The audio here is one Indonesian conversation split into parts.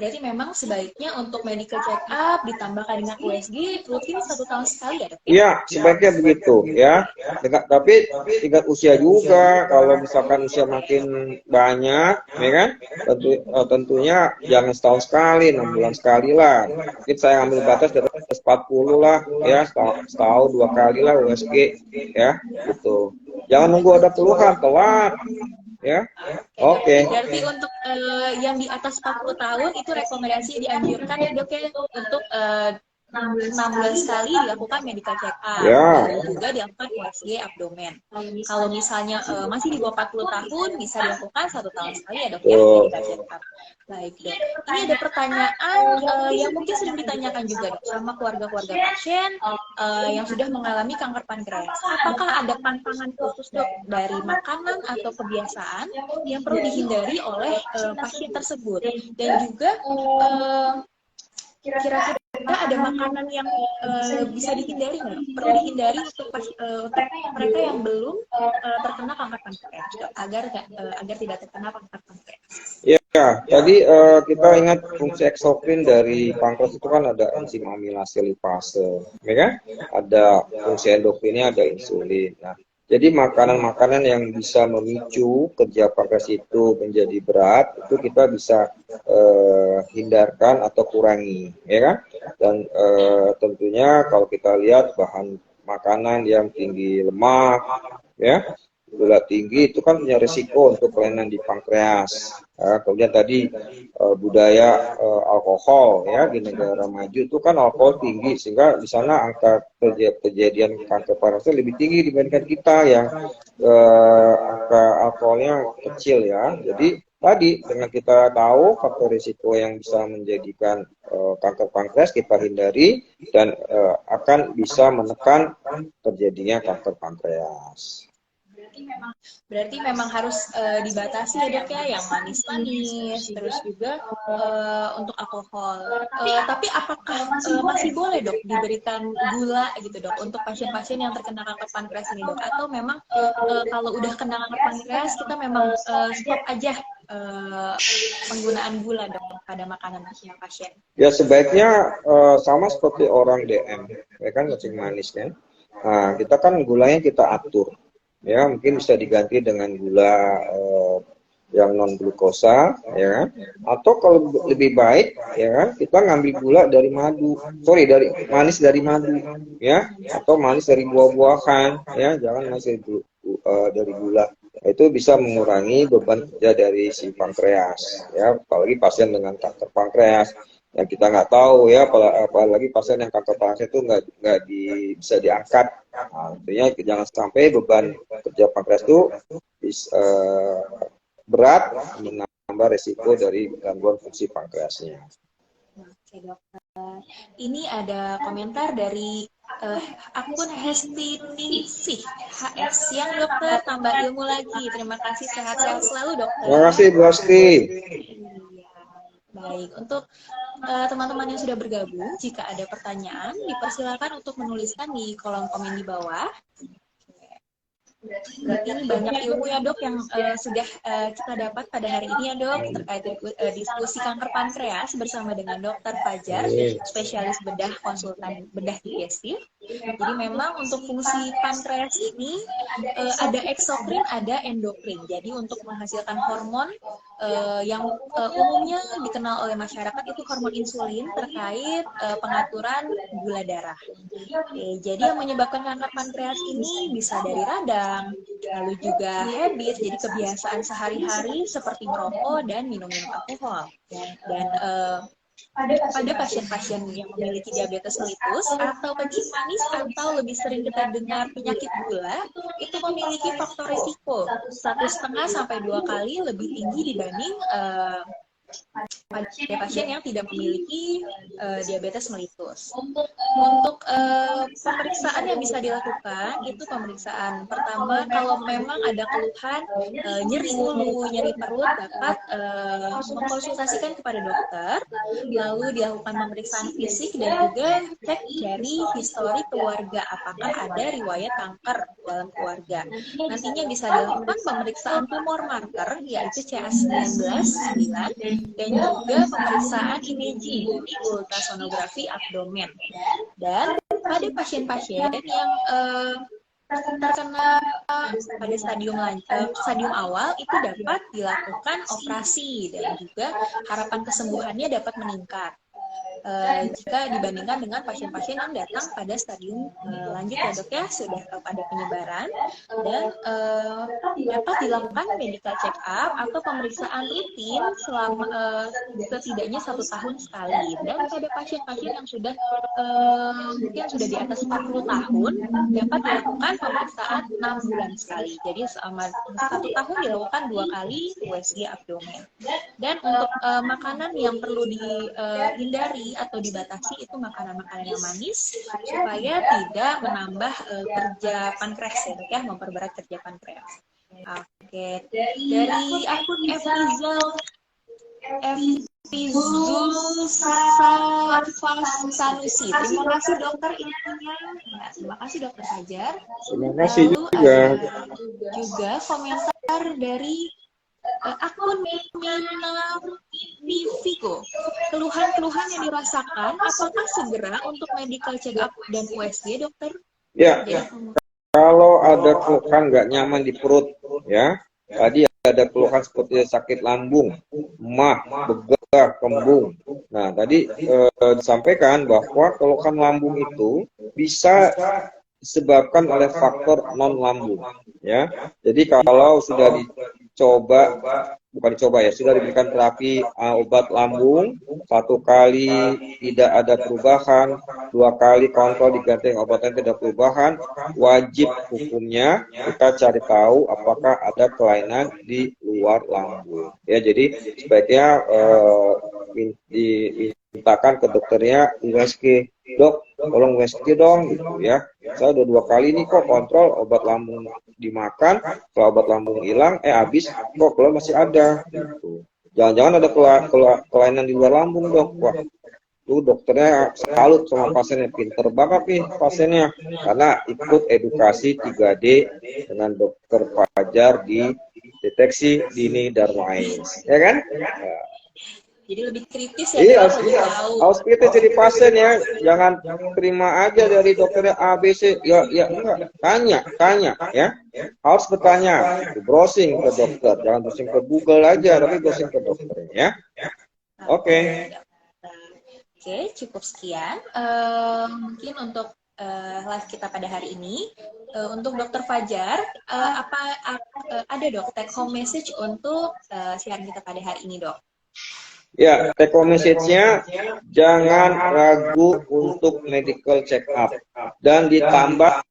Berarti memang sebaiknya untuk medical check up ditambahkan dengan USG rutin 1 tahun sekali ya dok? Iya, sebaiknya begitu ya. Tapi tingkat usia juga, kalau misalkan usia makin banyak, ya kan, tentunya jangan setahun sekali, 6 bulan sekali lah. Mungkin saya ambil batas dari 40 lah, ya setahun 2 kali lah USG, ya, gitu. Jangan nunggu ada keluhan, telat. Ya, oke. Berarti untuk yang di atas 40 tahun itu rekomendasi dianjurkan ya dok ya untuk 6 bulan sekali dilakukan medical check up, dan juga dilakukan USG abdomen. Kalau misalnya masih di bawah 40 tahun bisa dilakukan 1 tahun sekali ya dok ya medical check up. Baik dok, ini ada pertanyaan yang mungkin sering ditanyakan juga dok sama keluarga-keluarga pasien yang sudah mengalami kanker pankreas. Apakah ada pantangan khusus dok dari makanan atau kebiasaan yang perlu dihindari oleh pasien tersebut, dan juga kira-kira ada makanan yang bisa dihindari nggak? Perlu dihindari untuk mereka yang belum terkena kanker pankreas agar tidak terkena kanker pankreas. Ya, tadi kita ingat fungsi eksokrin dari pankreas itu kan ada enzim amilase lipase, ya kan? Ada fungsi endokrinnya, ada insulin. Nah, jadi makanan-makanan yang bisa memicu kerja pankreas itu menjadi berat, itu kita bisa hindarkan atau kurangi, ya kan? Dan tentunya kalau kita lihat bahan makanan yang tinggi lemak, ya, gula tinggi itu kan punya risiko untuk kelainan di pankreas. Kemudian tadi budaya alkohol, ya, di negara maju itu kan alkohol tinggi, sehingga di sana angka kejadian kanker pankreas lebih tinggi dibandingkan kita yang angka alkoholnya kecil, ya. Jadi tadi dengan kita tahu faktor risiko yang bisa menjadikan kanker pankreas, kita hindari dan akan bisa menekan terjadinya kanker pankreas. Berarti memang harus dibatasi ya dok ya, yang manis-manis, terus juga untuk alkohol. Tapi apakah masih boleh dok diberikan gula gitu dok untuk pasien-pasien yang terkena kanker pankreas ini dok? Atau memang kalau udah kena kanker pankreas kita memang stop aja penggunaan gula dok pada makanan pasien? Ya sebaiknya sama seperti orang DM, ya kan, cacing manis kan. Nah, kita kan gulanya kita atur. Ya, mungkin bisa diganti dengan gula yang non glukosa, ya kan? Atau kalau lebih baik, ya kan, kita ngambil gula dari dari manis dari madu, ya, atau manis dari buah-buahan, ya, jangan manis dari gula. Itu bisa mengurangi beban kerja dari si pankreas, ya, apalagi pasien dengan kanker pankreas yang kita nggak tahu, ya, apalagi pasien yang kanker pankreas itu nggak bisa diangkat. Nah, intinya jangan sampai beban kerja pankreas itu berat, menambah resiko dari gangguan fungsi pankreasnya. Oke dokter, ini ada komentar dari akun Hestiningsih HS. Siang dokter, tambah ilmu lagi. Terima kasih, sehat-sehat selalu dokter. Terima kasih Bu Asti. Baik, untuk teman-teman yang sudah bergabung, jika ada pertanyaan, dipersilakan untuk menuliskan di kolom komen di bawah. Berarti ini banyak ilmu ya dok yang sudah kita dapat pada hari ini ya dok, terkait diskusi kanker pankreas bersama dengan Dokter Fajar, spesialis bedah konsultan bedah digestif. Jadi memang untuk fungsi pankreas ini ada eksokrin, ada endokrin. Jadi untuk menghasilkan hormon yang umumnya dikenal oleh masyarakat itu hormon insulin terkait pengaturan gula darah. Jadi yang menyebabkan kanker pankreas ini bisa dari radang, lalu juga habit, jadi kebiasaan sehari-hari seperti merokok dan minum-minum alkohol. Dan pada pasien-pasien yang memiliki diabetes mellitus atau kencing manis atau lebih sering kita dengar penyakit gula, itu memiliki faktor risiko 1,5 sampai 2 kali lebih tinggi dibanding pada pasien yang tidak memiliki diabetes mellitus. Untuk pemeriksaan yang bisa dilakukan, itu pemeriksaan pertama kalau memang ada keluhan nyeri ulu, nyeri perut, dapat mengkonsultasikan kepada dokter, lalu dilakukan pemeriksaan fisik dan juga cek dari histori keluarga, apakah ada riwayat kanker dalam keluarga. Nantinya bisa dilakukan pemeriksaan tumor marker, yaitu CA19 9, dan juga pemeriksaan imaging di ultrasonografi abdomen. Dan pada pasien-pasien yang terkena pada stadium awal itu dapat dilakukan operasi dan juga harapan kesembuhannya dapat meningkat jika dibandingkan dengan pasien-pasien yang datang pada stadium lanjut ya dok ya, sudah pada penyebaran, dan dapat dilakukan medical check up atau pemeriksaan rutin selama setidaknya 1 tahun sekali. Dan pada pasien-pasien yang sudah mungkin sudah di atas 40 tahun dapat dilakukan pemeriksaan 6 bulan sekali. Jadi selama 1 tahun dilakukan 2 kali USG abdomen. Dan untuk makanan yang perlu dihindari atau dibatasi itu makanan-makanan yang manis supaya tidak menambah kerja pankreas ya dok ya, memperberat kerja pankreas. Oke, dari akun Fizul Sanusi, terima kasih dokter infonya. Ya, terima kasih dokter Fajar. Terima kasih. Lalu juga. Ada juga komentar dari akun Minarviko. Keluhan-keluhan yang dirasakan, apakah segera untuk medical check up dan USG, dokter? Ya, kalau ada keluhan nggak nyaman di perut, ya, tadi ada keluhan seperti sakit lambung, emah, begah, kembung. Nah, tadi disampaikan bahwa keluhan lambung itu bisa disebabkan oleh faktor non lambung, ya. Jadi kalau sudah sudah diberikan terapi obat lambung, 1 kali tidak ada perubahan, 2 kali kontrol diganti obatnya tidak perubahan, wajib hukumnya kita cari tahu apakah ada kelainan di luar lambung. Ya, jadi sebaiknya dimintakan ke dokternya USG, dok, tolong USG dong, gitu ya. Saya udah 2 kali nih kok kontrol obat lambung dimakan, kalau obat lambung hilang, habis, kok kalau masih ada. Gitu. Jangan-jangan ada kelainan di luar lambung dok. Wah, tuh dokternya salut sama pasiennya, pinter banget nih pasiennya, karena ikut edukasi 3D dengan dokter Fajar di deteksi dini Darmais, ya kan? Ya. Jadi lebih kritis ya, iya, harus kritis jadi pasien ya, jangan terima aja dari dokternya ABC, ya enggak, tanya ya, harus bertanya, browsing ke dokter, jangan browsing ke Google aja, tapi browsing ke dokter ya. Oke, cukup sekian mungkin untuk live kita pada hari ini. Untuk Dokter Fajar, ada dok take home message untuk siaran kita pada hari ini dok? Ya, take home message-nya, jangan ragu untuk medical check up dan ditambah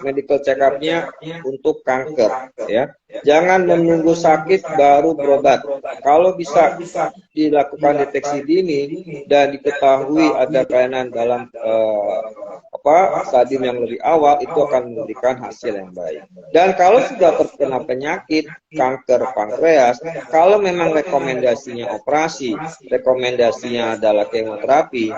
medical check up-nya untuk kanker, ya. Jangan menunggu sakit baru berobat. Kalau bisa dilakukan deteksi dini dan diketahui ada kelainan dalam stadium yang lebih awal, itu akan memberikan hasil yang baik. Dan kalau sudah terkena penyakit kanker pankreas, kalau memang rekomendasinya operasi, rekomendasinya adalah kemoterapi,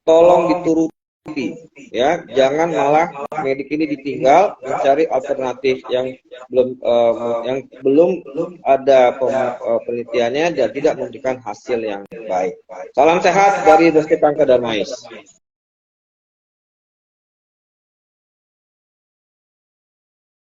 tolong dituruti, ya, jangan malah medik ini ditinggal mencari alternatif yang belum ada penelitiannya dan tidak memberikan hasil yang baik. Salam sehat dari Dokter Kanker Darmais.